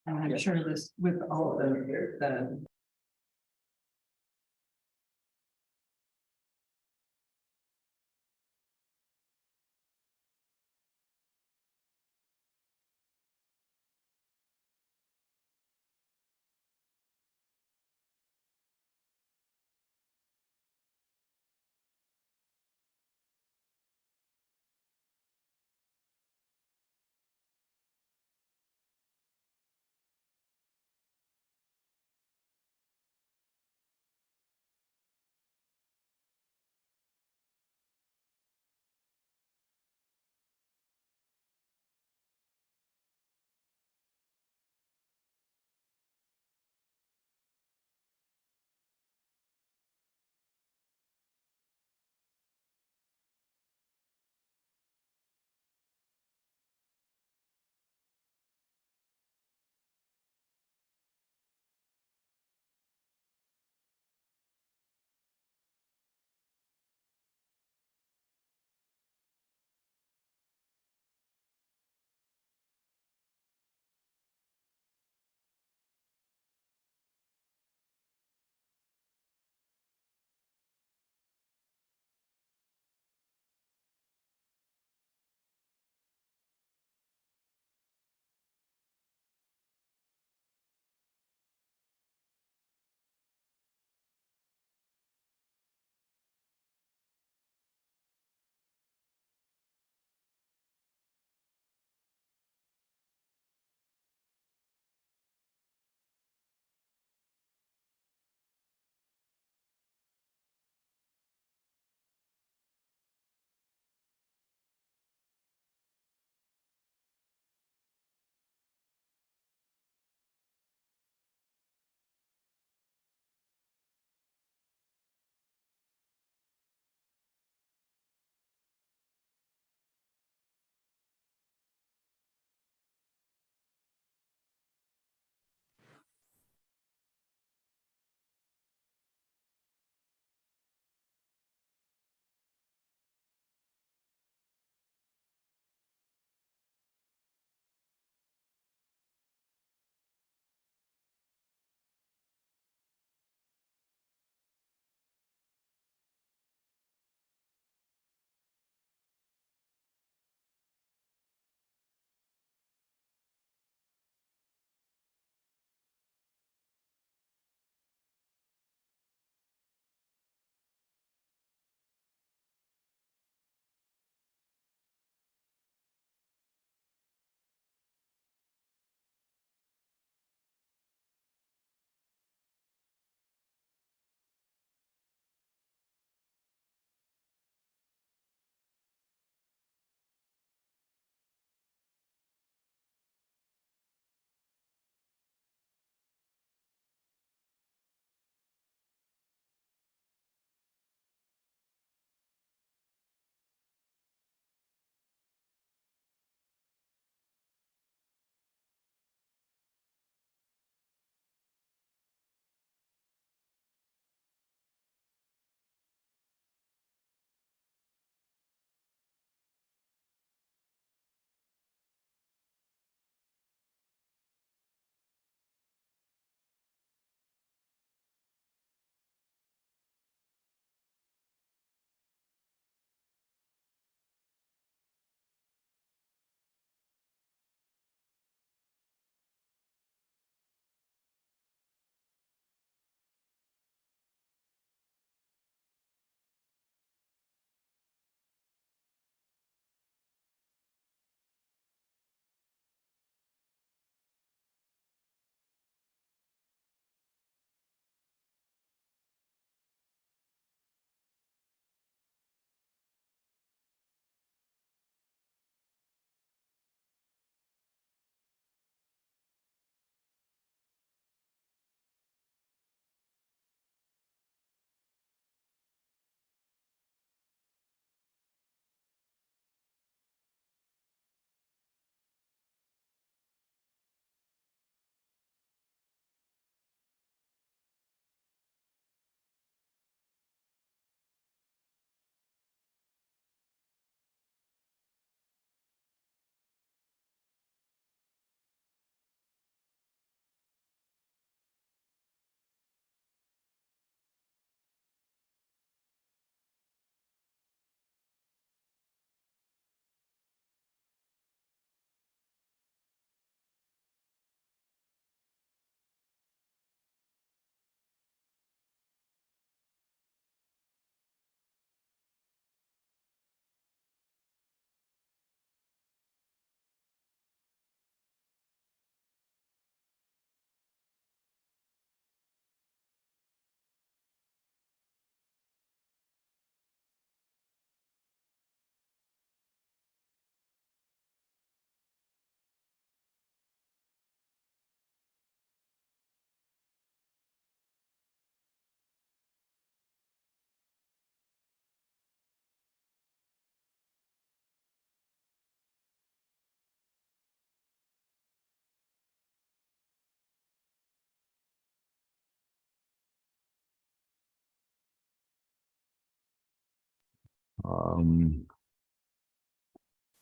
And I'm sure this with all the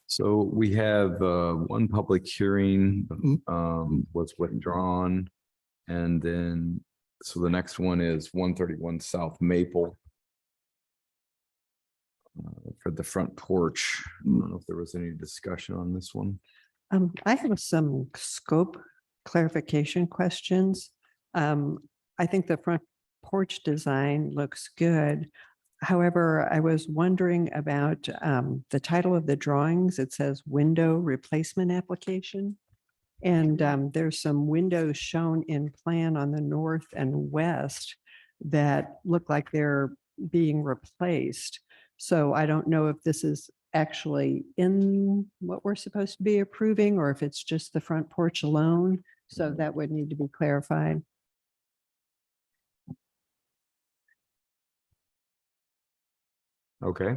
So we have one public hearing was withdrawn. And then, so the next one is 131 South Maple. For the front porch. I don't know if there was any discussion on this one. I have some scope clarification questions. I think the front porch design looks good. However, I was wondering about the title of the drawings. It says window replacement application. And there's some windows shown in plan on the north and west that look like they're being replaced. So I don't know if this is actually in what we're supposed to be approving or if it's just the front porch alone. So that would need to be clarified. Okay,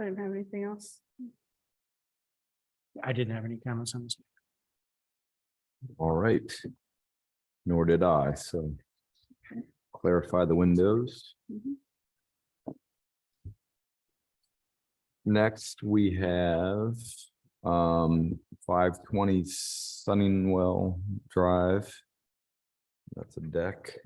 I didn't have anything else. I didn't have any comments on this. all right. Nor did I, so clarify the windows. Mhm. Next, we have 520 Sunningwell Drive. That's a deck.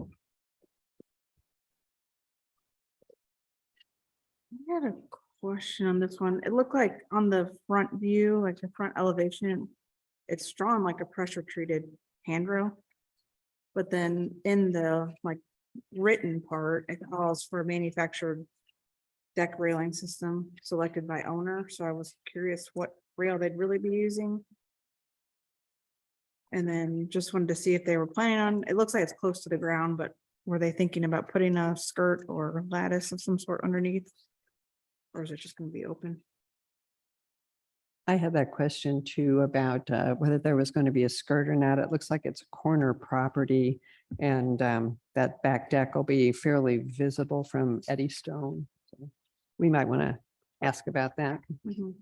I had a question on this one. It looked like on the front view, like the front elevation, it's drawn like a pressure treated handrail. But then in the like written part, it calls for a manufactured deck railing system selected by owner. So I was curious what rail they'd really be using. And then just wanted to see if they were planning on, it looks like it's close to the ground, but were they thinking about putting a skirt or lattice of some sort underneath? Or is it just going to be open? I had that question too about whether there was going to be a skirt or not. It looks like it's a corner property and that back deck will be fairly visible from Eddystone. So we might want to ask about that. Mhm.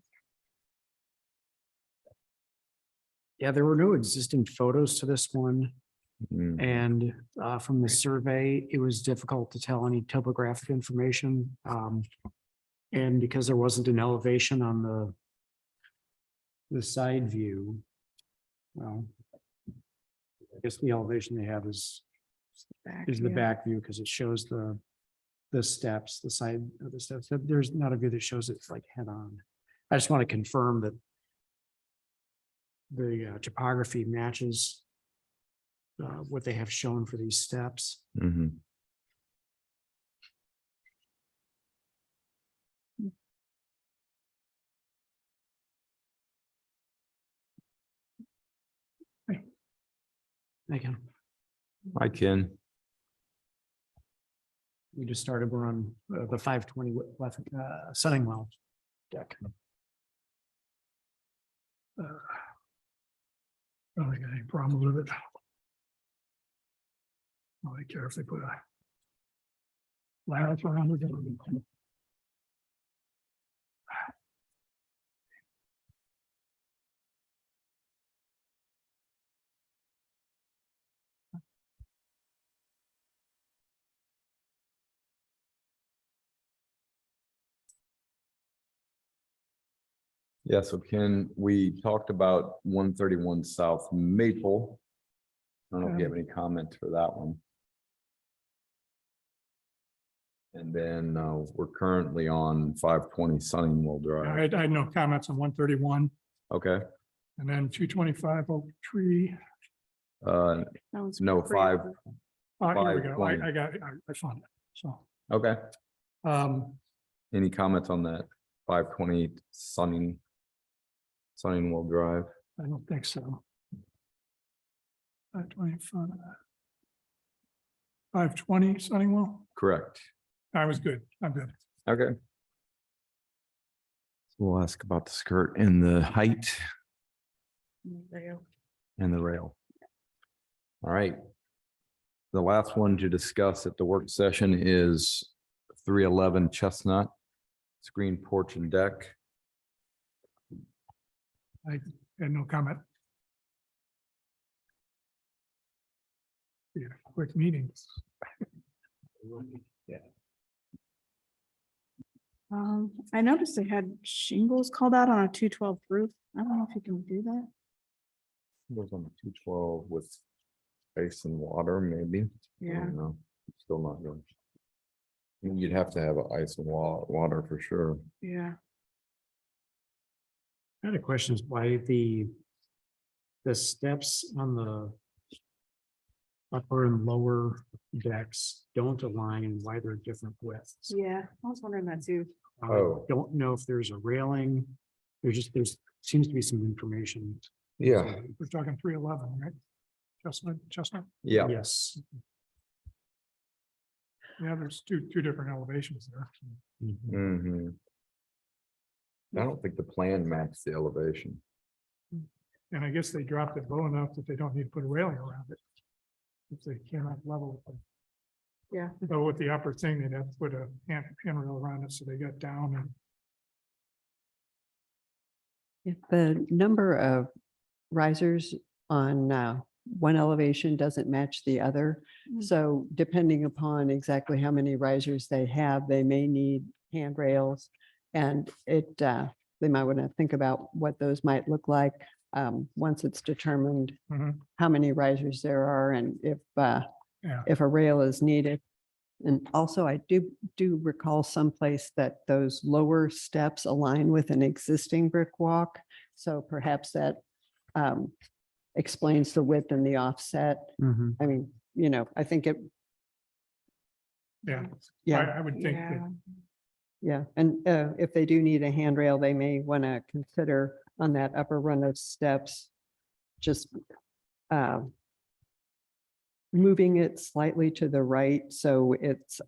Yeah, there were no existing photos to this one. Mm, And from the survey, it was difficult to tell any topographic information. And because there wasn't an elevation on the side view, well, I guess the elevation they have is the yeah. back view because it shows the steps, the side of the steps. There's not a view that shows it like head on. I just want to confirm that the topography matches what they have shown for these steps. mhm. Again, I can. we just started, we're on the 520 left Sunningwell deck. I don't think any problems with it. I don't really care if they put a lattice around it. Yeah, so Ken, we talked about 131 South Maple. I don't know if you have any comments for that one. And then we're currently on 520 Sunningwell Drive. I had no comments on 131 Okay. and then 225 Oak Tree. Uh, That one's no, pretty five. open. Here we go. 520. I got it. I found it. So, Okay. Any comments on that? 520 Sunningwell Drive. I don't think so. 525. 520 Sunningwell. Correct. I was good. I'm good. Okay. So we'll ask about the skirt and the height There you go. and the rail. All right. The last one to discuss at the work session is 311 Chestnut, screen porch and deck. I had no comment. Yeah, quick meetings. Yeah. I noticed they had shingles called out on a 212 roof. I don't know if you can do that. Goes on 212 with ice and water, maybe. I Yeah, don't know. Still not good. You'd have to have ice and water for sure. yeah. I had a question is why the steps on the upper and lower decks don't align and why they're different widths. Yeah, I was wondering that too. Oh. Don't know if there's a railing. There's seems to be some information. Yeah, We're talking 311, right? Chestnut. yeah. Yes. Yeah, there's two different elevations there. Mhm. Mhm. I don't think the plan matched the elevation. And I guess they dropped it low enough that they don't need to put a railing around it. If they cannot level it. Yeah. So with the upper thing, they'd have to put a handrail around it, so they got down and If the number of risers on one elevation doesn't match the other, Mm. so depending upon exactly how many risers they have, they may need handrails. And they might want to think about what those might look like once it's determined Mhm. how many risers there are and yeah, if a rail is needed. And also, I do recall someplace that those lower steps align with an existing brick walk. So perhaps that explains the width and the offset. Mhm. I mean, I think it, yeah. yeah, I would think Yeah. that, yeah. And if they do need a handrail, they may want to consider on that upper run of steps, just moving it slightly to the right so it's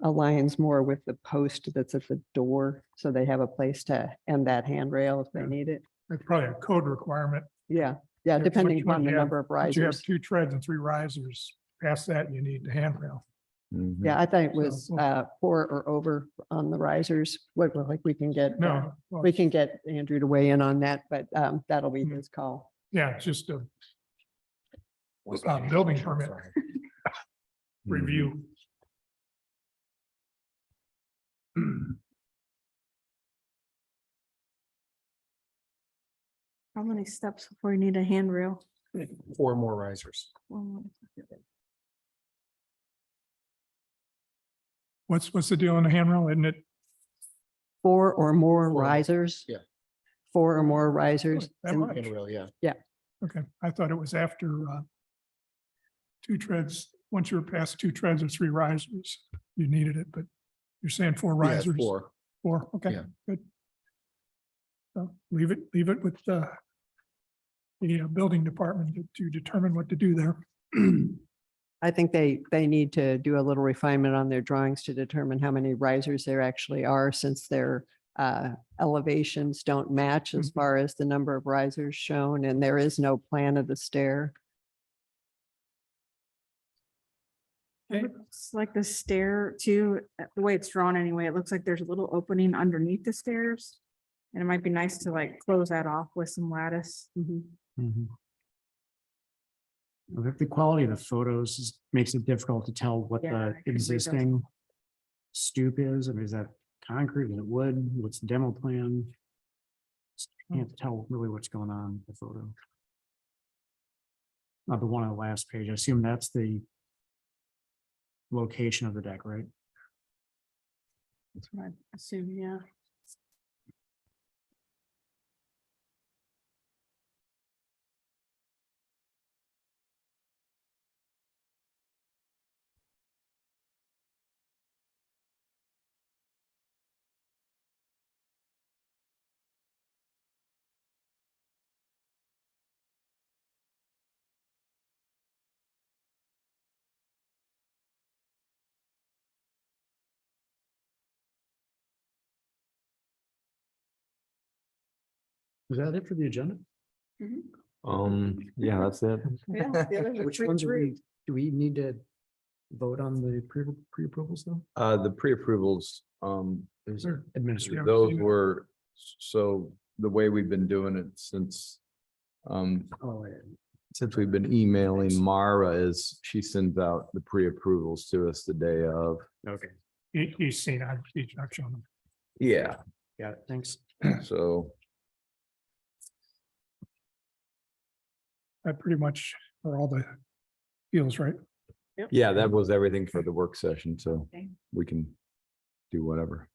aligns more with the post that's at the door, so they have a place to end that handrail if they Yeah. need it. that's probably a code requirement. Yeah, Yeah, depending once upon you the have- number of Once you have risers. 2 treads and 3 risers, past that, you need the handrail. Mhm. Yeah, I thought it was So, 4 or over on the risers. Like we can get, No, well, we can get Andrew to weigh in on that, but that'll be Mhm. his call. yeah, it's just a building permit review. How many steps before you need a handrail? 4 more risers. What's the deal on the handrail? Isn't it? 4 or more Four. risers. Yeah. 4 or more risers. That And- much? Yeah. Okay, I thought it was after 2 treads. Once you were past 2 treads or 3 risers, you needed it, but you're saying 4 risers. 4, okay, Yeah. good. So leave it with the building department to determine what to do there. I think they need to do a little refinement on their drawings to determine how many risers there actually are, since their elevations don't match as Mhm. far as the number of risers shown, and there is no plan of the stair. It looks like the stair too, the way it's drawn anyway, it looks like there's a little opening underneath the stairs. And it might be nice to like close that off with some lattice. Mhm. Well, the quality of the photos makes it difficult to tell what Yeah, I the can read those. existing stoop is. I mean, is that concrete, is it wood? What's the demo plan? Just Can't tell really what's going on with the photo. The one on the last page, I assume that's the location of the deck, right? That's what I assume, yeah. Is that it for the agenda? Yeah, that's it. Which ones are do we need to vote on the pre-approvals though? The pre-approvals, There's Sure. administrative. those were, so the way we've been doing it since Oh, yeah. since we've been emailing Mara is she sends out the pre-approvals to us the day of. Okay. He's seen, I've shown him. Yeah, Got it. Thanks. so, That pretty much are all the deals, right? yeah, that was everything for the work session, so Okay. we can do whatever.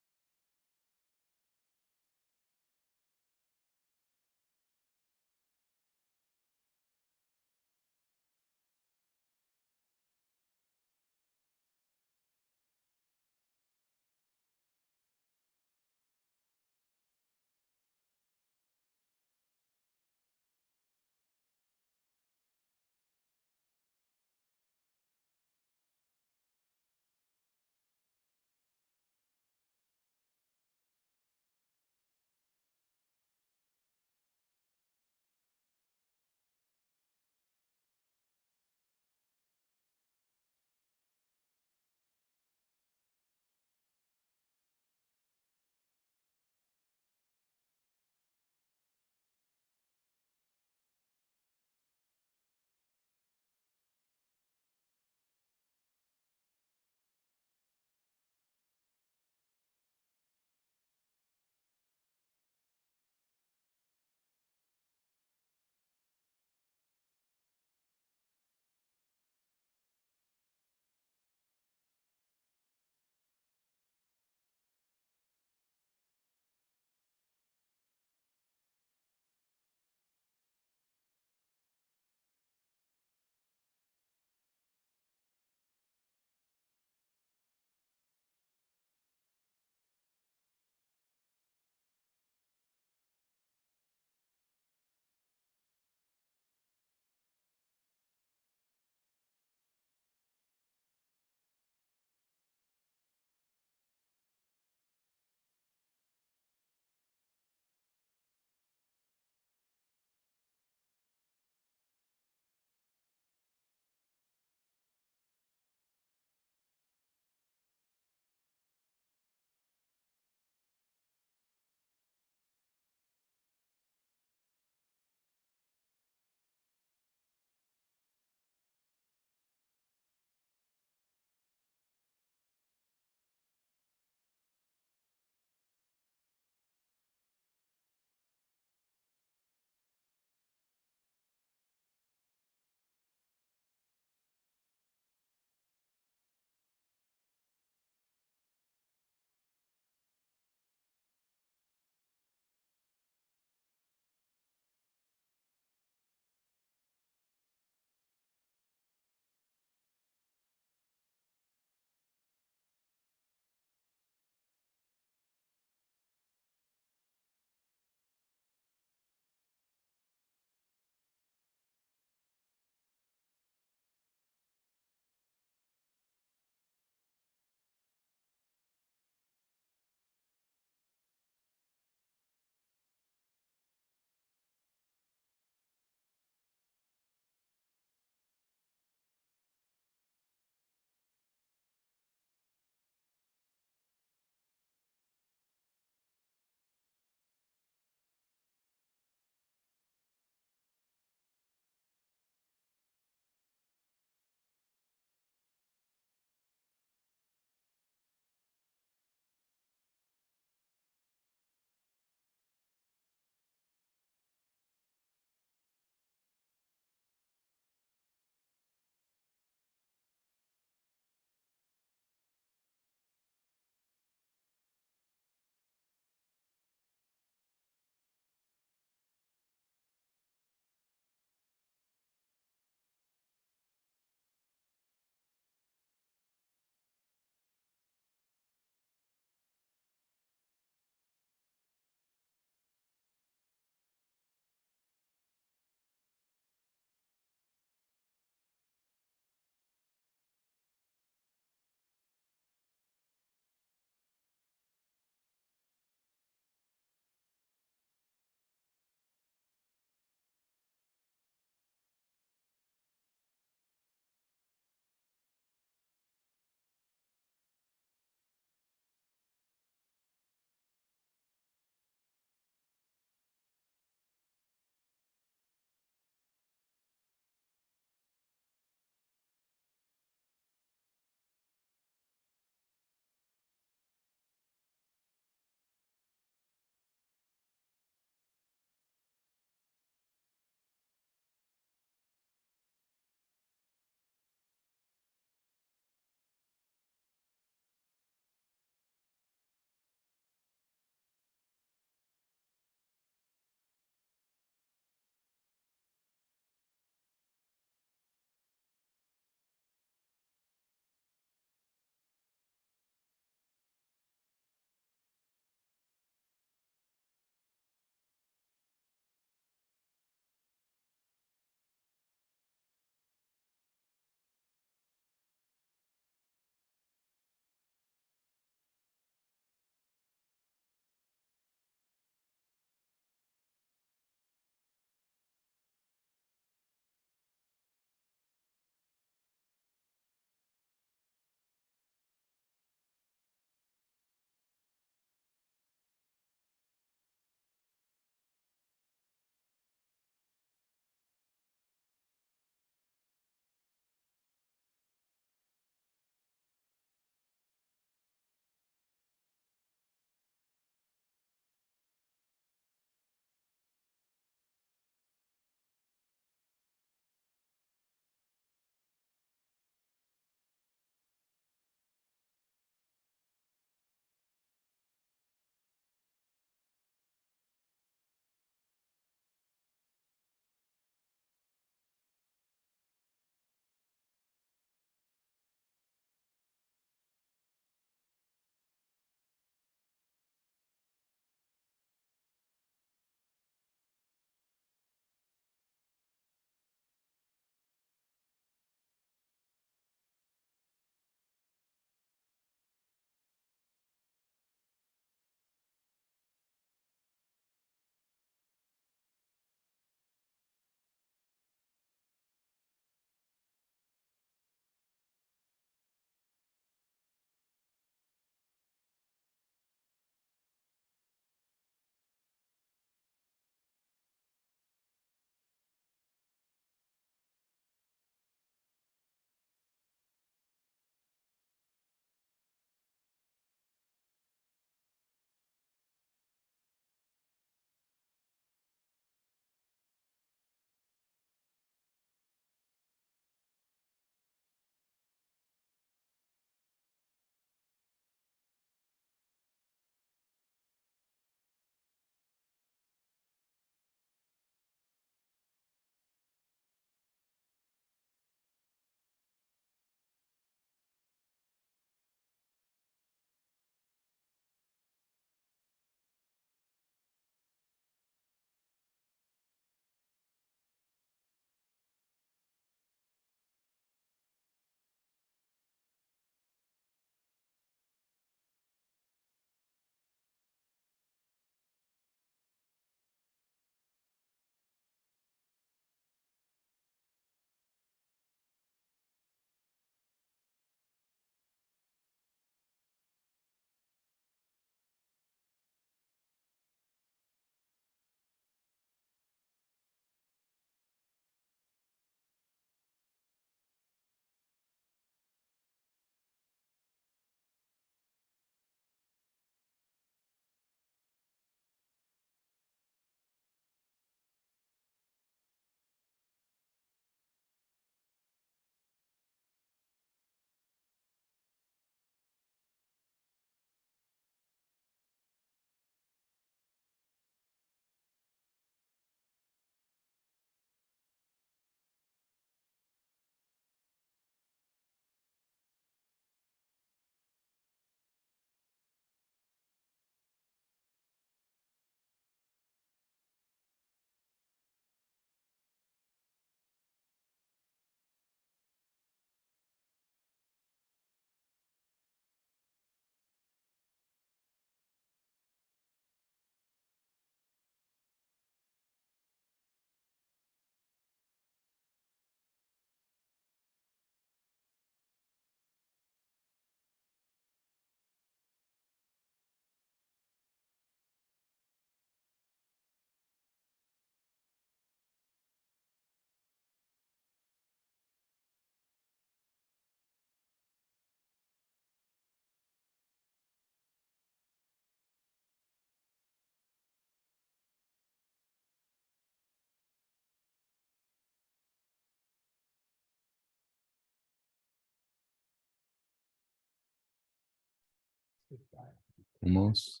Almost.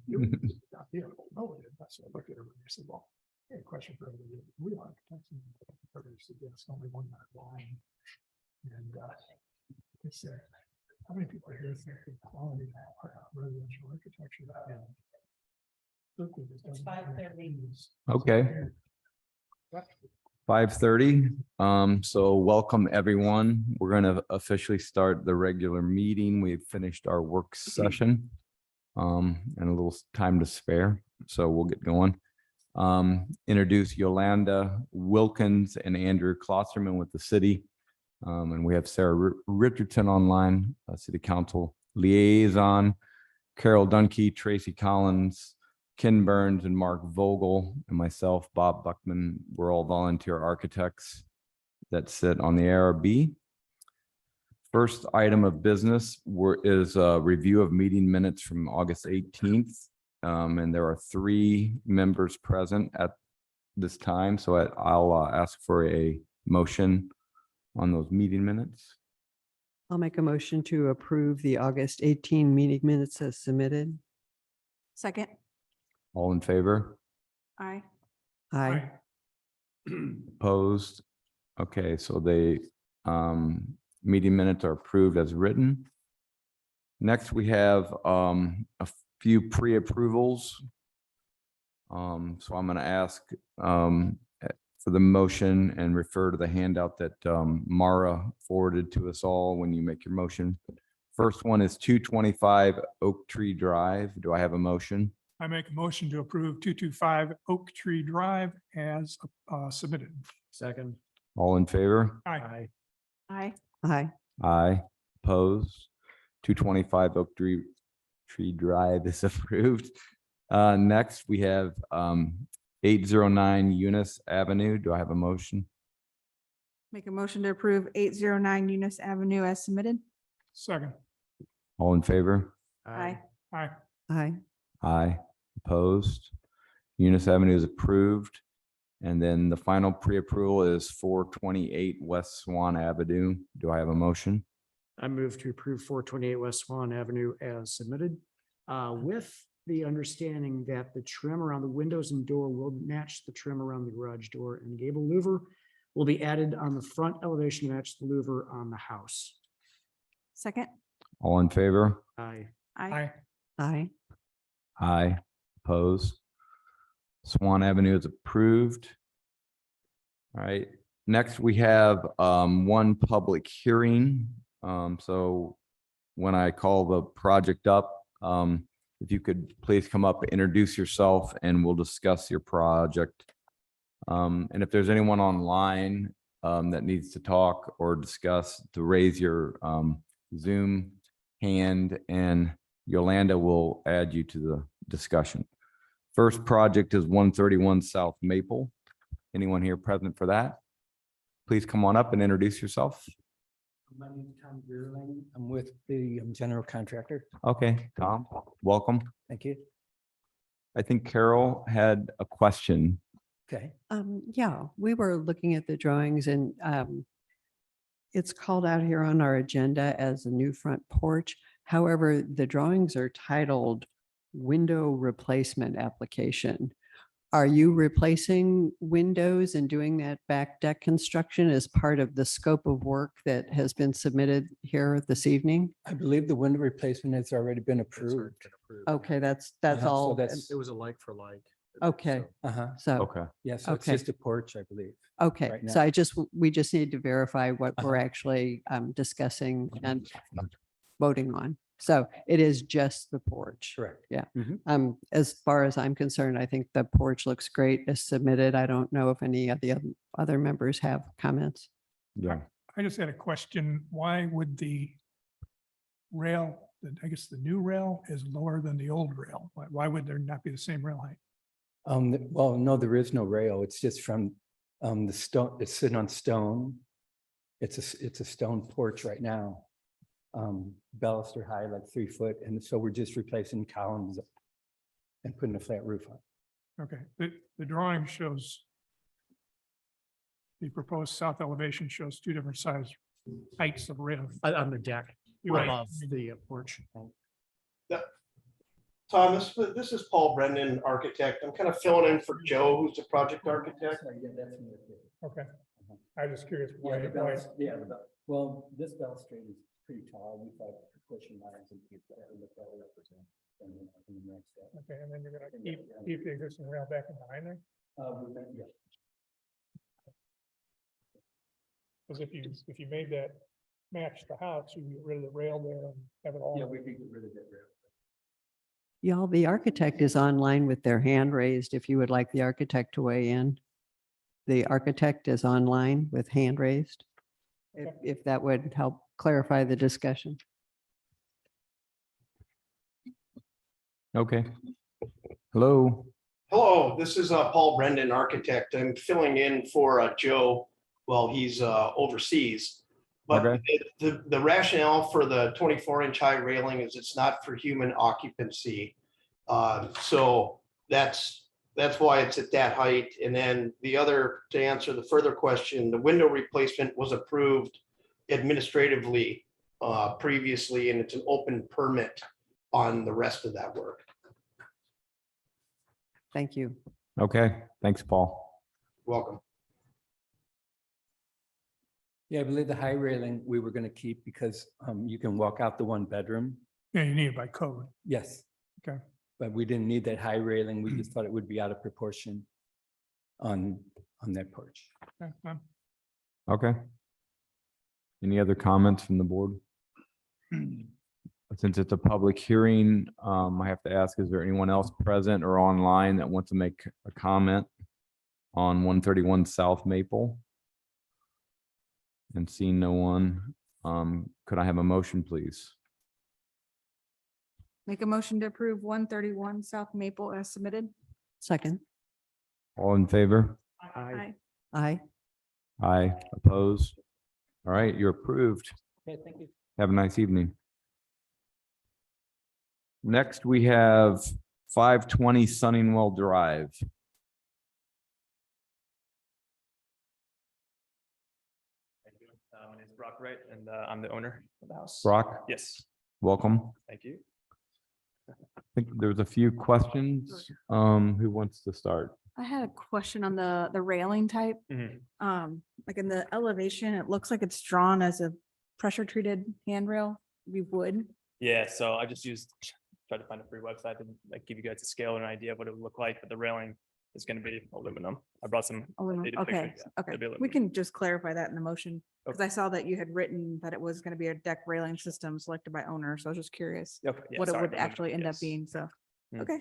Yeah, no, that's what I looked at it and I said, well, I had a question for everybody. We architects and everybody suggests only one line. And they said, how many people here think the quality of residential architecture? It's 5:30. Okay. 5:30. So welcome everyone. We're gonna officially start the regular meeting. We've finished our work session. And a little time to spare, so we'll get going. Introduce Yolanda Wilkins and Andrew Klosterman with the city. And we have Sarah Richardson online, City Council Liaison, Carol Dunkey, Tracy Collins, Ken Burns, and Mark Vogel, and myself, Bob Buckman. We're all volunteer architects that sit on the ARB. First item of business is a review of meeting minutes from August 18th. And there are 3 members present at this time. So I'll ask for a motion on those meeting minutes. I'll make a motion to approve the August 18 meeting minutes as submitted. Second. All in favor? Aye. Aye. Opposed? Okay, so they meeting minutes are approved as written. Next, we have a few pre-approvals. So I'm going to ask for the motion and refer to the handout that Mara forwarded to us all when you make your motion. First one is 225 Oak Tree Drive. Do I have a motion? I make a motion to approve 225 Oak Tree Drive as submitted. Second. All in favor? Aye. Aye. Aye. Aye. Opposed? 225 Oak Tree Drive is approved. Next, we have 809 Eunice Avenue. Do I have a motion? Make a motion to approve 809 Eunice Avenue as submitted. Second. All in favor? Aye. Aye. Aye. Aye. Opposed? Eunice Avenue is approved. And then the final pre-approval is 428 West Swan Avenue. Do I have a motion? I move to approve 428 West Swan Avenue as submitted, with the understanding that the trim around the windows and door will match the trim around the garage door, and gable louver will be added on the front elevation to match the louver on the house. Second. All in favor? Aye. Aye. Aye. Aye. Opposed? Swan Avenue is approved. All right, next we have one public hearing. So when I call the project up, if you could please come up, introduce yourself, and we'll discuss your project. And if there's anyone online that needs to talk or discuss, to raise your Zoom hand, and Yolanda will add you to the discussion. First project is 131 South Maple. Anyone here present for that? Please come on up and introduce yourself. My name is Tom Gerling. I'm with the general contractor. Okay, Tom, welcome. Thank you. I think Carol had a question. Okay. Yeah, we were looking at the drawings and it's called out here on our agenda as a new front porch. However, the drawings are titled window replacement application. Are you replacing windows and doing that back deck construction as part of the scope of work that has been submitted here this evening? I believe the window replacement has already been approved. Okay, that's So all. that's- It was a like for like. Okay, Uh-huh. so, Okay, Yeah, so it's Okay. just a porch, I believe. okay, right so now. we just need to verify what we're Uh-huh. actually discussing and voting on. So it is just the porch. Correct. Yeah. Mhm. As far as I'm concerned, I think the porch looks great as submitted. I don't know if any of the other members have comments. yeah. I just had a question. Why would the rail, I guess the new rail is lower than the old rail? Why would there not be the same rail height? Well, no, there is no rail. It's just from the stone, it's sitting on stone. It's a stone porch right now. Baluster high, like 3 foot. And so we're just replacing columns and putting a flat roof on. Okay, the drawing shows the proposed south elevation shows 2 different size heights of rail. On the deck Right. above the porch. Thomas, this is Paul Brendan, architect. I'm kind of filling in for Joe, who's the project architect. Okay. I was just curious why, Yeah, why, well, this balustrade is pretty tall. We thought pushing lines and keep that look that will represent. okay, and then you're gonna keep the existing rail back and behind there? Yeah. Because if you made that match the house, you get rid of the rail there and have it all. Yeah, we could get rid of that rail. Y'all, the architect is online with their hand raised if you would like the architect to weigh in. The architect is online with hand raised. If that would help clarify the discussion. Okay. Hello. Hello, this is Paul Brendan, architect. I'm filling in for Joe while he's overseas. But Okay. the rationale for the 24-inch high railing is it's not for human occupancy. So that's why it's at that height. And then the other, to answer the further question, the window replacement was approved administratively previously, and it's an open permit on the rest of that work. Thank you. Okay. Thanks, Paul. Welcome. Yeah, I believe the high railing we were gonna keep because you can walk out the one bedroom. Yeah, you need it by code. Yes. Okay. But we didn't need that high railing. We just thought it would be out of proportion on that porch. Okay, fine. Okay. Any other comments from the board? Since it's a public hearing, I have to ask, is there anyone else present or online that wants to make a comment on 131 South Maple? And seeing no one, could I have a motion, please? Make a motion to approve 131 South Maple as submitted. Second, All in favor? Aye. aye. Aye, opposed? All right, you're approved. Okay, thank you. Have a nice evening. Next, we have 520 Sunningwell Drive. My name is Brock Wright, and I'm the owner of the house. Brock, Yes, welcome. thank you. I think there's a few questions. Who wants to start? I had a question on the railing type. Mhm. Like in the elevation, it looks like it's drawn as a pressure treated handrail, be wood. Yeah, so I just tried to find a free website to like give you guys a scale and an idea of what it would look like, but the railing is going to be aluminum. I brought some. Aluminum. updated Okay, pictures, yeah, okay. it'll be We aluminum. can just clarify that in the motion, because I saw that you had written that it was going to be a deck railing system selected by owner, so I was just curious Okay, yeah, what it sorry, would aluminum, actually end up yes. being, so, Mm. okay.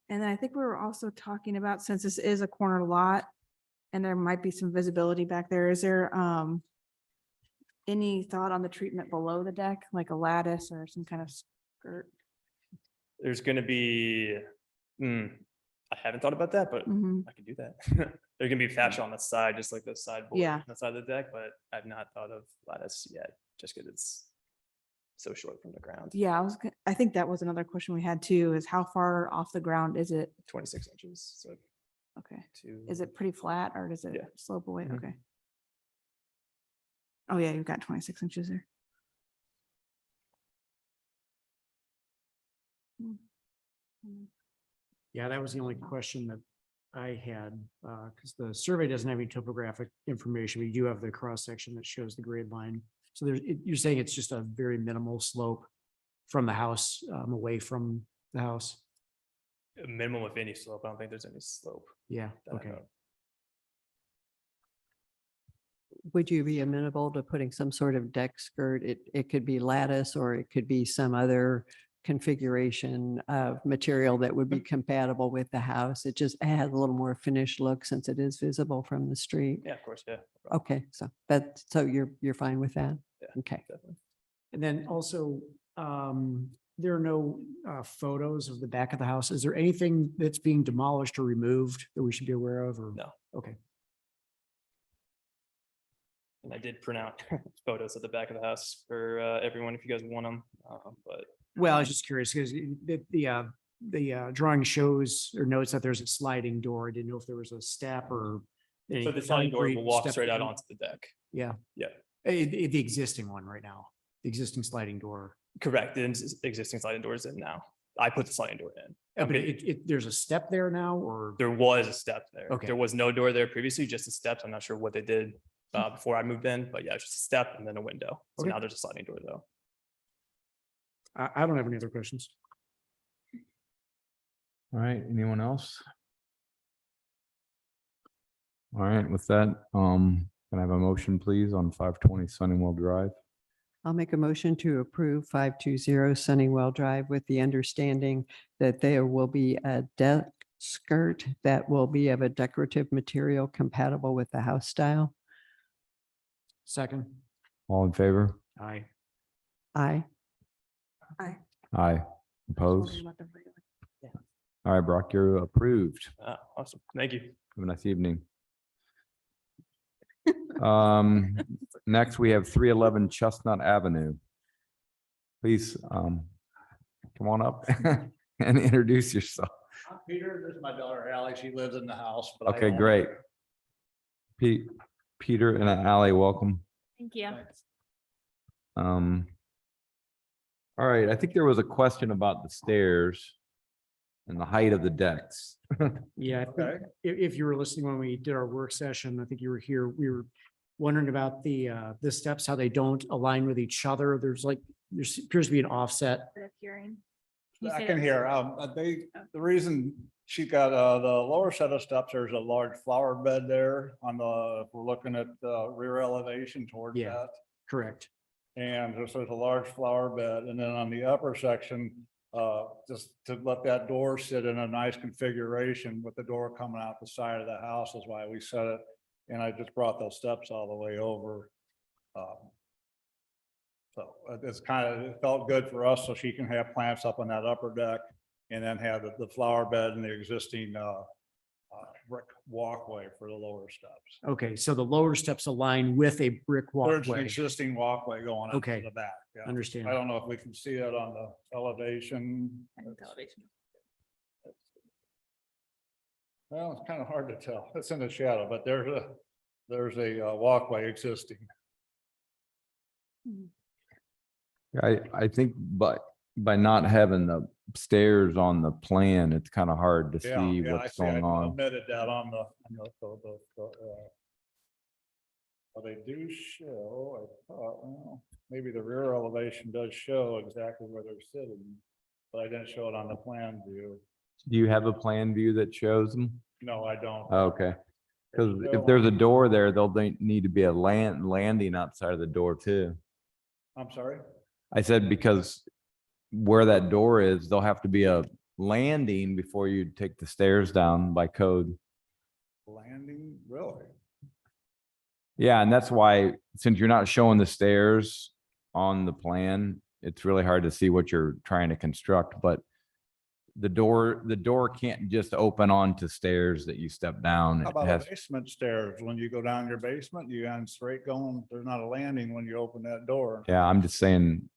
And then I think we were also talking about, since this is a corner lot and there might be some visibility back there, is there any thought on the treatment below the deck, like a lattice or some kind of skirt? There's going to be, I haven't thought about that, but Mhm. I can do that. There's going to be fascia on the side, just like the sideboard Yeah. on the side of the deck, but I've not thought of lattice yet, just because it's so short from the ground. Yeah, I think that was another question we had too, is how far off the ground is it? 26 inches, so Okay. to. Is it pretty flat or does it Yeah. slope away? Mhm. Okay. Oh yeah, you've got 26 inches there. Yeah, that was the only question that I had, because the survey doesn't have any topographic information. We do have the cross section that shows the grade line. So there's, you're saying it's just a very minimal slope from the house, away from the house? A minimum of any slope. I don't think there's any slope. Yeah, that I okay. know of. Would you be amenable to putting some sort of deck skirt? It could be lattice or it could be some other configuration of material that would be compatible with the house. It just adds a little more finished look since it is visible from the street. Yeah, of course, yeah. Okay, so you're fine with that? Yeah. Okay. Definitely. And then also, there are no photos of the back of the house. Is there anything that's being demolished or removed that we should be aware of or? No. Okay. And I did print out photos at the back of the house for everyone if you guys want them. But Well, I was just curious because the drawing shows or notes that there's a sliding door. I didn't know if there was a step or. any so the sliding door concrete will walk step straight out down. onto the deck. Yeah. Yeah. The existing one right now, the existing sliding door. Correct. The existing sliding door is in now. I put the sliding door in. But there's a step there now, or? There was a step there. Okay. There was no door there previously, just the steps. I'm not sure what they did before I moved in, but yeah, it's just a step and then a window. So Okay. now there's a sliding door though. I don't have any other questions. All right, anyone else? All right, with that, can I have a motion, please, on 520 Sunnywell Drive? I'll make a motion to approve 520 Sunnywell Drive with the understanding that there will be a deck skirt that will be of a decorative material compatible with the house style. Second. All in favor? Aye. Aye. Aye. Opposed? All right, Brock, you're approved. Awesome. Thank you. Have a nice evening. Next, we have 311 Chestnut Avenue. Please, come on up and introduce yourself. I'm Peter, this is my daughter Allie, she lives in the house. but I Okay, own great. it. Peter and Ally, welcome. Thank you. All right, I think there was a question about the stairs and the height of the decks. Yeah, I think Okay. if you were listening when we did our work session, I think you were here, we were wondering about the steps, how they don't align with each other. There appears to be an offset. I can hear, the reason she got, the lower set of steps, there's a large flower bed there on the, if we're looking at the rear elevation towards Yeah. that. Correct. And there's a large flower bed, and then on the upper section, just to let that door sit in a nice configuration with the door coming out the side of the house is why we set it. And I just brought those steps all the way over. So it's it felt good for us, so she can have plants up on that upper deck and then have the flower bed and the existing brick walkway for the lower steps. Okay, so the lower steps align with a brick There's an walkway. existing walkway going up Okay. to the back. Yeah. I Understand. don't know if we can see that on the elevation. Well, it's kind of hard to tell. It's in the shadow, but there's a walkway existing. I think, but by not having the stairs on the plan, it's kind of hard to Yeah, see yeah, I what's see. I going on. omitted that on the, well, they do show, I thought, well, maybe the rear elevation does show exactly where they're sitting, but I didn't show it on the plan view. Do you have a plan view that shows them? No, I don't. Okay, because There's if no- there's a door there, need to be a landing outside of the door too. I'm sorry? I said because where that door is, there'll have to be a landing before you take the stairs down by code. Landing, really? Yeah, and that's why, since you're not showing the stairs on the plan, it's really hard to see what you're trying to construct, but the door can't just open onto stairs that you step down. How It about has, the basement stairs? When you go down your basement, you got straight going, there's not a landing when you open that door. yeah, I'm just saying,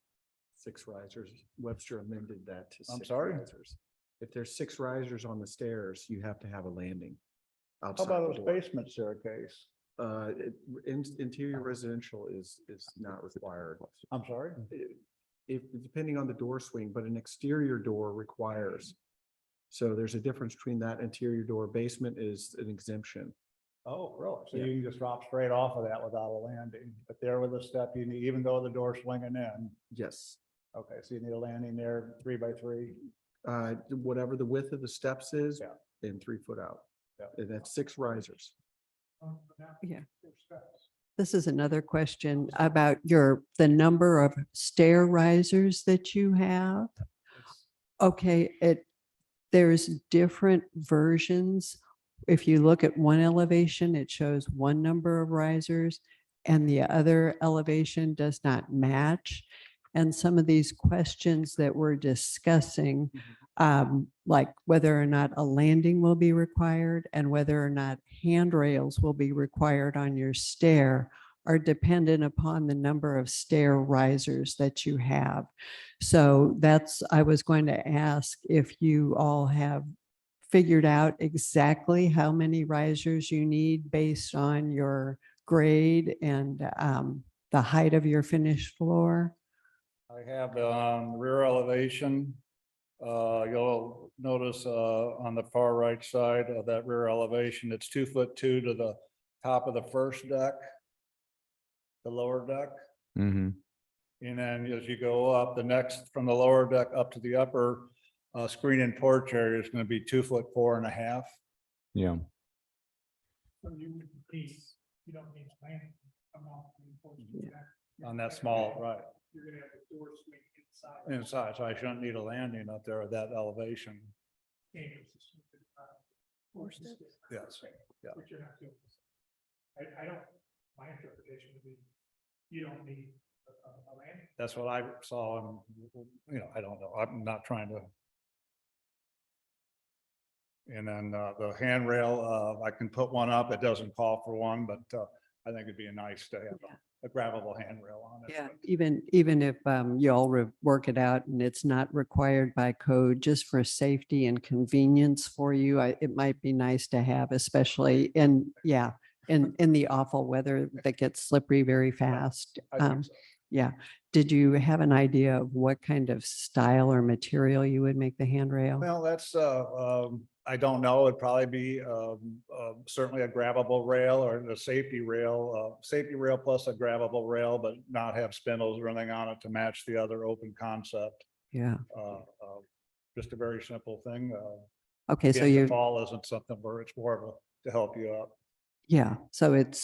6 risers. Webster amended that to I'm 6 sorry? risers. If there's 6 risers on the stairs, you have to have a landing. How outside about the those door. basement staircase? Interior residential is not required. I'm sorry? If, depending on the door swing, but an exterior door requires. So there's a difference between that interior door. Basement is an exemption. Oh, really? So Yeah. you can just drop straight off of that without a landing, but there with a step, you need, even though the door's swinging in. Yes. Okay, so you need a landing there, 3 by 3. Whatever the width of the steps is Yeah. and 3 foot out. Yeah. And that's 6 risers. Yeah. This is another question about the number of stair risers that you have. Okay, there's different versions. If you look at one elevation, it shows one number of risers and the other elevation does not match. And some of these questions that we're discussing, like whether or not a landing will be required and whether or not handrails will be required on your stair, are dependent upon the number of stair risers that you have. So I was going to ask if you all have figured out exactly how many risers you need based on your grade and the height of your finished floor. I have rear elevation. You'll notice on the far right side of that rear elevation, it's 2'2" to the top of the first deck. The lower deck. Mm-hmm. And then as you go up, the next from the lower deck up to the upper screen and porch area is going to be 2'4.5". Yeah. So you would need, you don't need land. Come off the porch to Yeah. that. On that small, right, You're gonna have the door swing inside. inside, so I shouldn't need a landing up there at that elevation. Yes, yeah. Which you're not doing. I don't, my interpretation would be, you don't need a landing. That's what I saw, and, I don't know, I'm not trying to. And then the handrail, I can put one up, it doesn't call for one, but I think it'd be nice to have a grabbable handrail on it. Yeah, even if you all work it out and it's not required by code, just for safety and convenience for you, it might be nice to have, especially in the awful weather that gets slippery very fast. I think so. Yeah. Did you have an idea of what kind of style or material you would make the handrail? Well, that's, I don't know, it'd probably be certainly a grabbable rail or a safety rail plus a grabbable rail, but not have spindles running on it to match the other open concept. Yeah. Just a very simple thing. Okay, so Again, the you, fall isn't something where it's more of to help you up. yeah, so it's,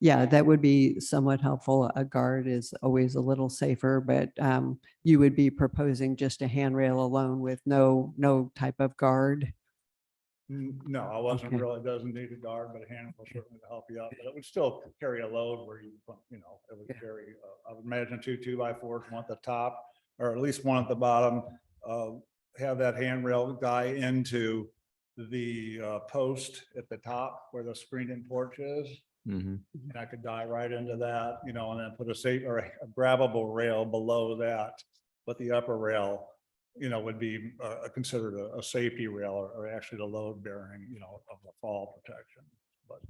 that would be somewhat helpful. A guard is always a little safer, but you would be proposing just a handrail alone with no type of guard? No, I wasn't Okay. really, doesn't need a guard, but a hand will certainly help you out, but it would still carry a load where it would Yeah. carry, I would imagine 2 2x4s, one at the top, or at least one at the bottom. Have that handrail guy into the post at the top where the screen and porch is. Mm-hmm. And I could die right into that, and then put a safe or a grabbable rail below that. But the upper rail, would be considered a safety rail or actually the load bearing, of the fall protection. But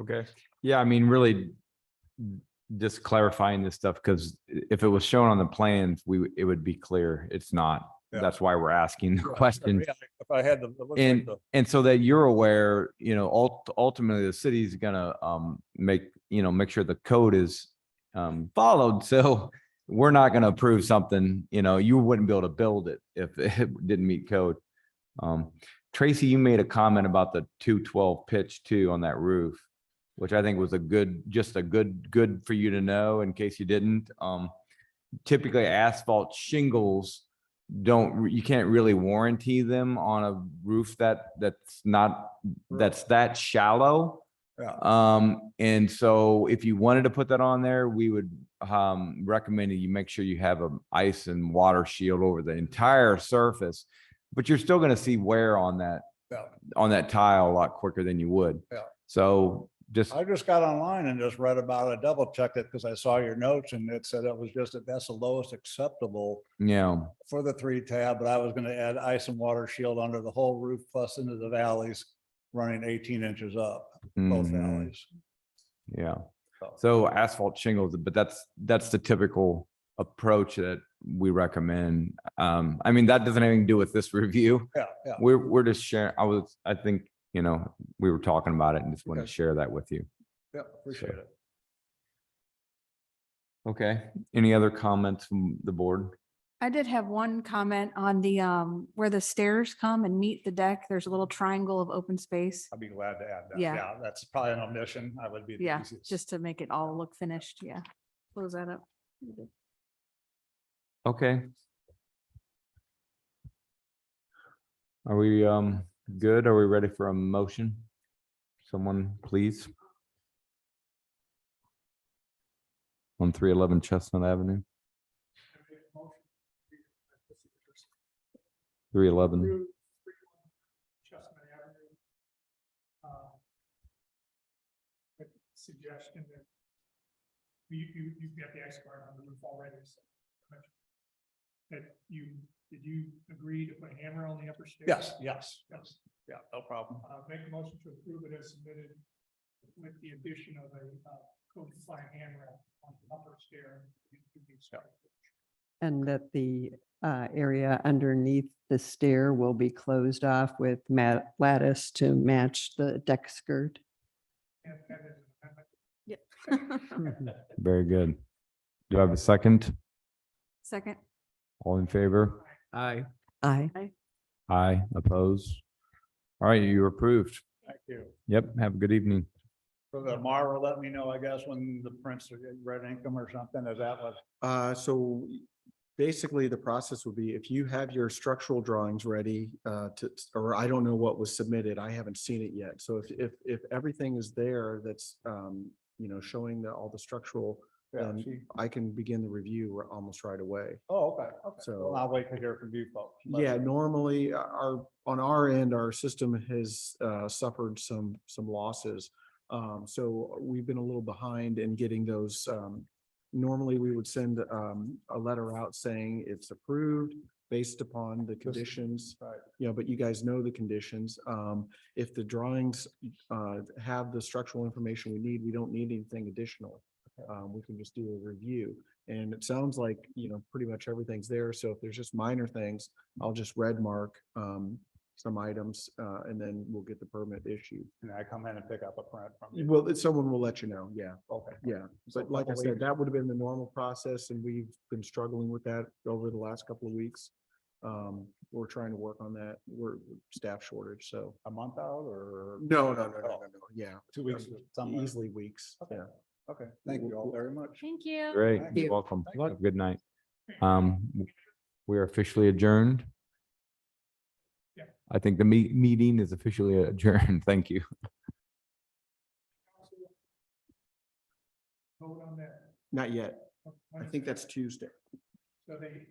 Okay. Yeah, I mean, really just clarifying this stuff, because if it was shown on the plans, it would be clear. It's not. Yeah. That's why we're asking the question. Yeah, if I had the, it looks like the. And so that you're aware, ultimately the city's gonna make sure the code is followed. So we're not gonna approve something, you wouldn't be able to build it if it didn't meet code. Tracy, you made a comment about the 212 pitch too on that roof, which I think was just a good for you to know in case you didn't. Typically asphalt shingles you can't really warranty them on a roof that's that shallow. Yeah. And so if you wanted to put that on there, we would recommend that you make sure you have an ice and water shield over the entire surface, but you're still going to see wear on that tile a lot quicker than you would. Yeah. So I just got online and just read about it, double checked it because I saw your notes and it said it was that's the lowest acceptable for the 3 tab, but I was going to add ice and water shield under the whole roof plus into the valleys running 18 inches up, both valleys. Yeah. So asphalt shingles, but that's the typical approach that we recommend. I mean, that doesn't have anything to do with this review. Yeah. We're just sharing. I think, we were talking about it and just wanted to share that with you. Yeah, appreciate it. Okay. Any other comments from the board? I did have one comment on the, where the stairs come and meet the deck. There's a little triangle of open space. I'd be glad to add that. Yeah. Yeah, that's probably an omission. I would be the Yeah, easiest. just to make it all look finished. Yeah. Close that up. Okay. Are we good? Are we ready for a motion? Someone, please. On 311 Chestnut Avenue. 311. Chestnut Avenue. Suggestion that you've got the ice guard on the roof already. So did you agree to put a hammer on the upper stairs? Yes. Yeah, no problem. Make a motion to approve it as submitted with the addition of a go by handrail on the upper stair. to the side. And that the area underneath the stair will be closed off with lattice to match the deck skirt. And that is an amendment. Yep. Very good. Do I have a second? Second. All in favor? Aye. Aye. Aye, opposed? All right, you're approved. Thank you. Yep, have a good evening. So tomorrow, let me know, I guess, when the prints are red ink them or something, is that what? So basically, the process would be if you have your structural drawings ready or I don't know what was submitted, I haven't seen it yet. So if everything is there, that's, showing all the structural, Yeah, then I can begin the review almost right away. Oh, okay, okay. So- So I'll wait to hear from you folks. Yeah, normally on our end, our system has suffered some losses. So we've been a little behind in getting those. Normally, we would send a letter out saying it's approved based upon the conditions. Right. But you guys know the conditions. If the drawings have the structural information we need, we don't need anything additional. We can just do a review. And it sounds like, pretty much everything's there. So if there's just minor things, I'll just red mark some items and then we'll get the permit issued. And I come in and pick up a print from you. Well, someone will let you know. Yeah. Okay. Yeah. So But like I couple said, weeks. that would have been the normal process and we've been struggling with that over the last couple of weeks. We're trying to work on that. We're staff shortage, so. A month out or? No. Yeah. 2 weeks. somewhere. Easily weeks. Okay. Yeah. Okay, thank you all very much. Thank you. Great, Thank you're you. welcome. Thank you. Have a good night. We are officially adjourned. Yeah. I think the meeting is officially adjourned. Thank you. Vote on that. Not yet. I think that's Tuesday. So they